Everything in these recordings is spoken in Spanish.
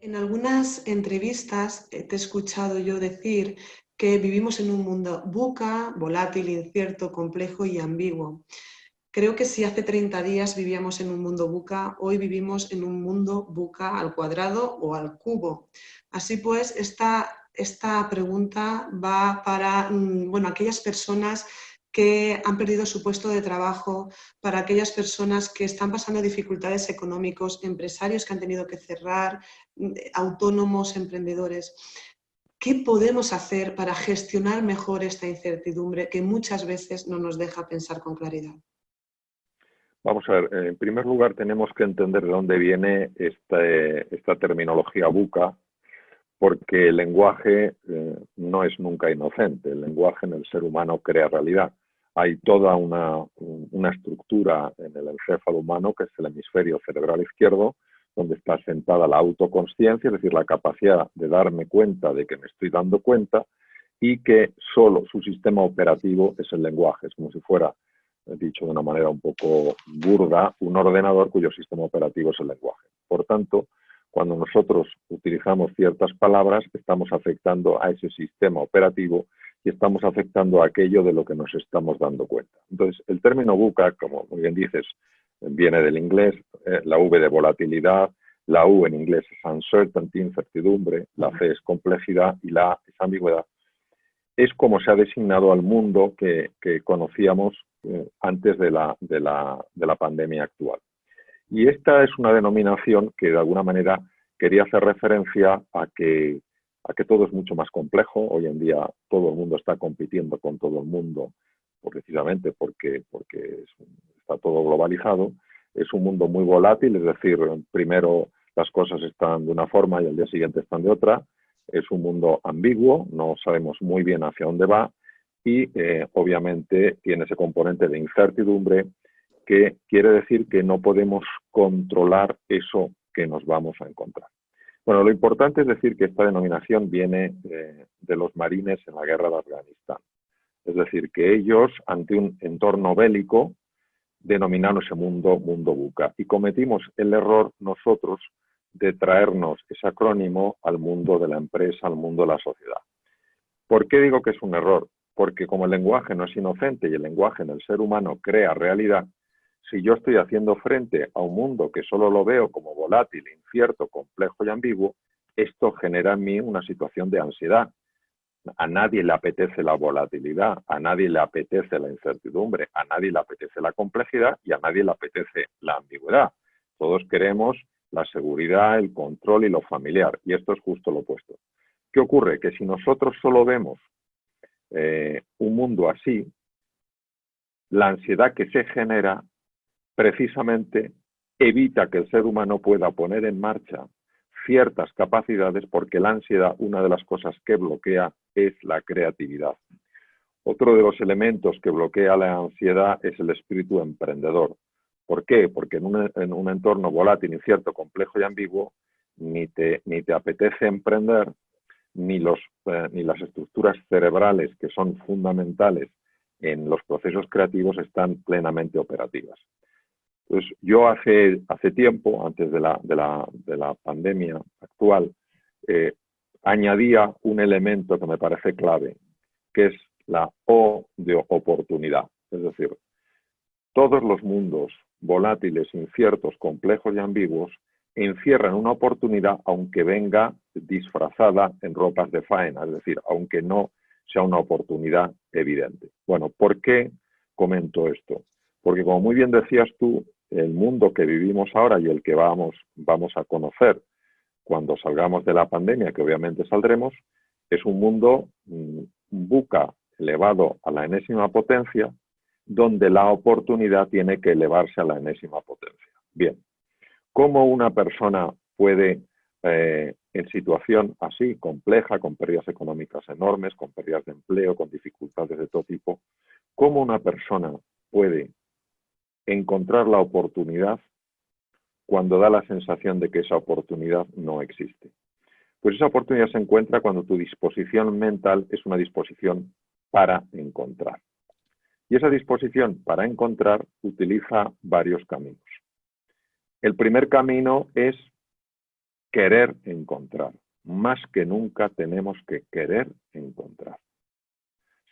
En algunas entrevistas te he escuchado yo decir que vivimos en un mundo VUCA, volátil, incierto, complejo y ambiguo. Creo que si hace 30 días vivíamos en un mundo VUCA, hoy vivimos en un mundo VUCA al cuadrado o al cubo. Así pues, esta pregunta va para aquellas personas que han perdido su puesto de trabajo, para aquellas personas que están pasando dificultades económicas, empresarios que han tenido que cerrar, autónomos, emprendedores. ¿Qué podemos hacer para gestionar mejor esta incertidumbre que muchas veces no nos deja pensar con claridad? Vamos a ver, en primer lugar tenemos que entender de dónde viene esta terminología VUCA, porque el lenguaje no es nunca inocente. El lenguaje en el ser humano crea realidad. Hay toda una estructura en el encéfalo humano, que es el hemisferio cerebral izquierdo, donde está sentada la autoconsciencia, es decir, la capacidad de darme cuenta de que me estoy dando cuenta, y que solo su sistema operativo es el lenguaje. Es como si fuera, dicho de una manera un poco burda, un ordenador cuyo sistema operativo es el lenguaje. Por tanto, cuando nosotros utilizamos ciertas palabras, estamos afectando a ese sistema operativo y estamos afectando a aquello de lo que nos estamos dando cuenta. Entonces, el término VUCA, como muy bien dices, viene del inglés, la V de volatilidad, la U en inglés es uncertainty, incertidumbre, la C es complejidad y la A es ambigüedad. Es como se ha designado al mundo que conocíamos antes de la pandemia actual. Y esta es una denominación que de alguna manera quería hacer referencia a que todo es mucho más complejo. Hoy en día todo el mundo está compitiendo con todo el mundo, precisamente porque está todo globalizado. Es un mundo muy volátil, es decir, primero las cosas están de una forma y al día siguiente están de otra. Es un mundo ambiguo, no sabemos muy bien hacia dónde va y obviamente tiene ese componente de incertidumbre, que quiere decir que no podemos controlar eso que nos vamos a encontrar. Bueno, lo importante es decir que esta denominación viene de los marines en la guerra de Afganistán. Es decir, que ellos, ante un entorno bélico, denominaron ese mundo VUCA. Y cometimos el error nosotros de traernos ese acrónimo al mundo de la empresa, al mundo de la sociedad. ¿Por qué digo que es un error? Porque como el lenguaje no es inocente y el lenguaje en el ser humano crea realidad, si yo estoy haciendo frente a un mundo que solo lo veo como volátil, incierto, complejo y ambiguo, esto genera en mí una situación de ansiedad. A nadie le apetece la volatilidad, a nadie le apetece la incertidumbre, a nadie le apetece la complejidad y a nadie le apetece la ambigüedad. Todos queremos la seguridad, el control y lo familiar, y esto es justo lo opuesto. ¿Qué ocurre? Que si nosotros solo vemos un mundo así, la ansiedad que se genera precisamente evita que el ser humano pueda poner en marcha ciertas capacidades, porque la ansiedad, una de las cosas que bloquea es la creatividad. Otro de los elementos que bloquea la ansiedad es el espíritu emprendedor. ¿Por qué? Porque en un entorno volátil, incierto, complejo y ambiguo, ni te apetece emprender, ni las estructuras cerebrales que son fundamentales en los procesos creativos están plenamente operativas. Entonces, yo hace tiempo, antes de la pandemia actual, añadía un elemento que me parece clave, que es la O de oportunidad. Es decir, todos los mundos volátiles, inciertos, complejos y ambiguos encierran una oportunidad, aunque venga disfrazada en ropas de faena, es decir, aunque no sea una oportunidad evidente. Bueno, ¿por qué comento esto? Porque como muy bien decías tú, el mundo que vivimos ahora y el que vamos a conocer cuando salgamos de la pandemia, que obviamente saldremos, es un mundo VUCA elevado a la enésima potencia, donde la oportunidad tiene que elevarse a la enésima potencia. Bien, ¿cómo una persona puede, en situación así, compleja, con pérdidas económicas enormes, con pérdidas de empleo, con dificultades de todo tipo, cómo una persona puede encontrar la oportunidad cuando da la sensación de que esa oportunidad no existe? Pues esa oportunidad se encuentra cuando tu disposición mental es una disposición para encontrar. Y esa disposición para encontrar utiliza varios caminos. El primer camino es querer encontrar. Más que nunca tenemos que querer encontrar.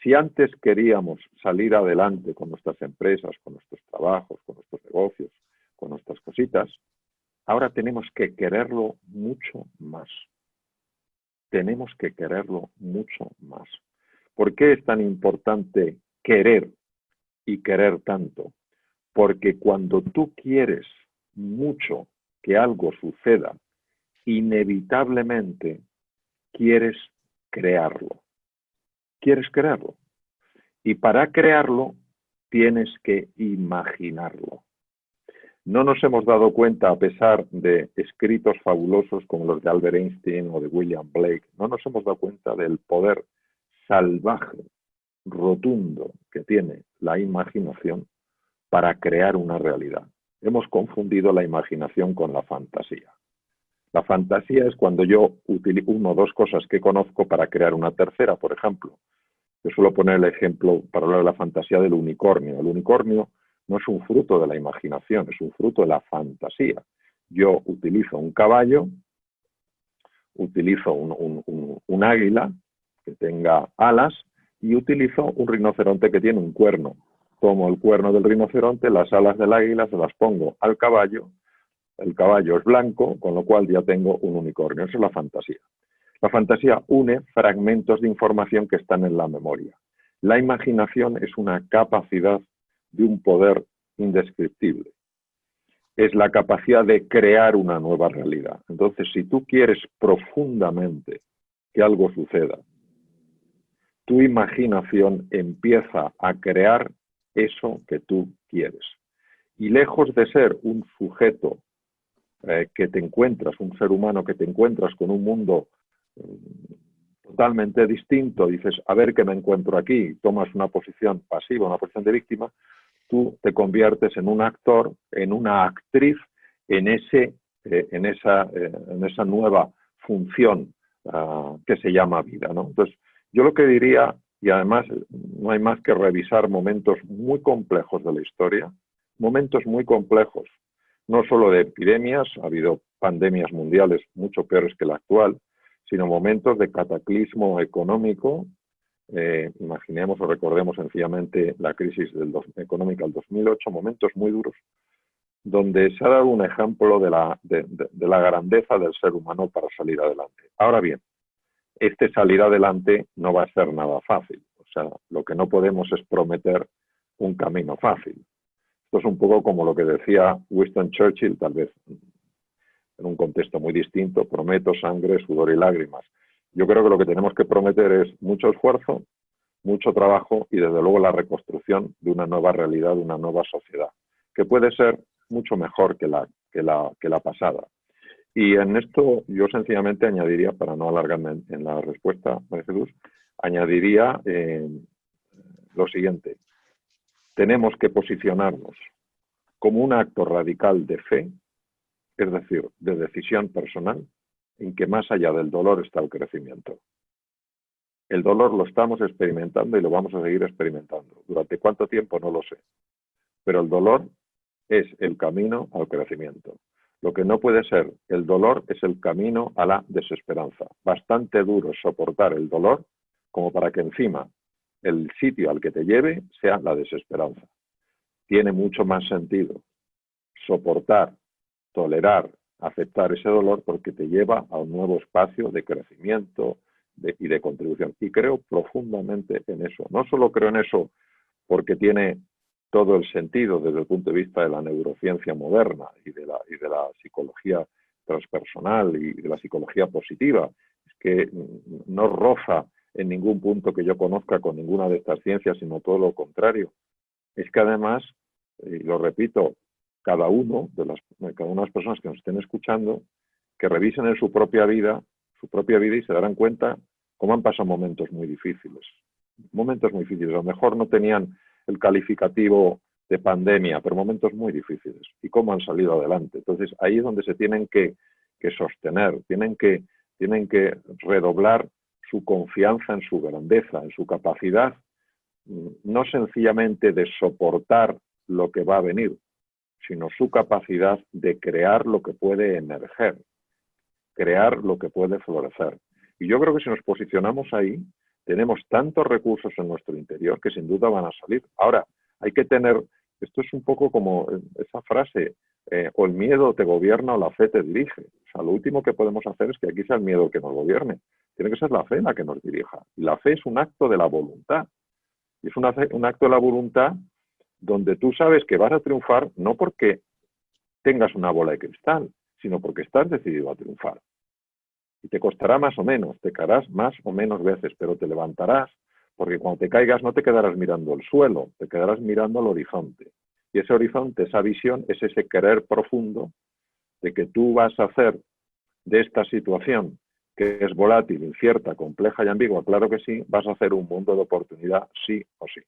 Si antes queríamos salir adelante con nuestras empresas, con nuestros trabajos, con nuestros negocios, con nuestras cositas, ahora tenemos que quererlo mucho más. Tenemos que quererlo mucho más. ¿Por qué es tan importante querer y querer tanto? Porque cuando tú quieres mucho que algo suceda, inevitablemente quieres crearlo. Quieres crearlo. Y para crearlo tienes que imaginarlo. No nos hemos dado cuenta, a pesar de escritos fabulosos como los de Albert Einstein o de William Blake, no nos hemos dado cuenta del poder salvaje, rotundo que tiene la imaginación para crear una realidad. Hemos confundido la imaginación con la fantasía. La fantasía es cuando yo utilizo una o dos cosas que conozco para crear una tercera, por ejemplo. Yo suelo poner el ejemplo para hablar de la fantasía del unicornio. El unicornio no es un fruto de la imaginación, es un fruto de la fantasía. Yo utilizo un caballo, utilizo un águila que tenga alas y utilizo un rinoceronte que tiene un cuerno. Tomo el cuerno del rinoceronte, las alas del águila, se las pongo al caballo. El caballo es blanco, con lo cual ya tengo un unicornio. Esa es la fantasía. La fantasía une fragmentos de información que están en la memoria. La imaginación es una capacidad de un poder indescriptible. Es la capacidad de crear una nueva realidad. Entonces, si tú quieres profundamente que algo suceda, tu imaginación empieza a crear eso que tú quieres. Y lejos de ser un sujeto que te encuentras, un ser humano que te encuentras con un mundo totalmente distinto, dices, a ver qué me encuentro aquí, tomas una posición pasiva, una posición de víctima, tú te conviertes en un actor, en una actriz, en esa nueva función que se llama vida, ¿no? Entonces, yo lo que diría, y además no hay más que revisar momentos muy complejos de la historia, momentos muy complejos, no solo de epidemias, ha habido pandemias mundiales mucho peores que la actual, sino momentos de cataclismo económico. Imaginemos o recordemos sencillamente la crisis económica del 2008, momentos muy duros, donde se ha dado un ejemplo de la grandeza del ser humano para salir adelante. Ahora bien, salir adelante no va a ser nada fácil. O sea, lo que no podemos es prometer un camino fácil. Esto es un poco como lo que decía Winston Churchill, tal vez en un contexto muy distinto, prometo sangre, sudor y lágrimas. Yo creo que lo que tenemos que prometer es mucho esfuerzo, mucho trabajo y desde luego la reconstrucción de una nueva realidad, de una nueva sociedad, que puede ser mucho mejor que la pasada. Y en esto yo sencillamente añadiría, para no alargarme en la respuesta, María Jesús, añadiría lo siguiente. Tenemos que posicionarnos como un acto radical de fe, es decir, de decisión personal, en que más allá del dolor está el crecimiento. El dolor lo estamos experimentando y lo vamos a seguir experimentando. ¿Durante cuánto tiempo? No lo sé. Pero el dolor es el camino al crecimiento. Lo que no puede ser el dolor es el camino a la desesperanza. Bastante duro es soportar el dolor como para que encima el sitio al que te lleve sea la desesperanza. Tiene mucho más sentido soportar, tolerar, aceptar ese dolor porque te lleva a un nuevo espacio de crecimiento y de contribución. Y creo profundamente en eso. No solo creo en eso porque tiene todo el sentido desde el punto de vista de la neurociencia moderna y de la psicología transpersonal y de la psicología positiva, es que no roza en ningún punto que yo conozca con ninguna de estas ciencias, sino todo lo contrario. Es que además, y lo repito, cada una de las personas que nos estén escuchando, que revisen en su propia vida y se darán cuenta cómo han pasado momentos muy difíciles. Momentos muy difíciles. A lo mejor no tenían el calificativo de pandemia, pero momentos muy difíciles. Y cómo han salido adelante. Entonces, ahí es donde se tienen que sostener, tienen que redoblar su confianza en su grandeza, en su capacidad, no sencillamente de soportar lo que va a venir, sino su capacidad de crear lo que puede emerger. crear lo que puede florecer. Y yo creo que si nos posicionamos ahí, tenemos tantos recursos en nuestro interior que sin duda van a salir. Ahora, hay que tener, esto es un poco como esa frase, o el miedo te gobierna o la fe te dirige. O sea, lo último que podemos hacer es que aquí sea el miedo el que nos gobierne. Tiene que ser la fe la que nos dirija. Y la fe es un acto de la voluntad. Y es un acto de la voluntad donde tú sabes que vas a triunfar no porque tengas una bola de cristal, sino porque estás decidido a triunfar. Y te costará más o menos, te caerás más o menos veces, pero te levantarás, porque cuando te caigas no te quedarás mirando el suelo, te quedarás mirando al horizonte. Y ese horizonte, esa visión, es ese querer profundo de que tú vas a hacer de esta situación, que es volátil, incierta, compleja y ambigua, claro que sí, vas a hacer un mundo de oportunidad, sí o sí.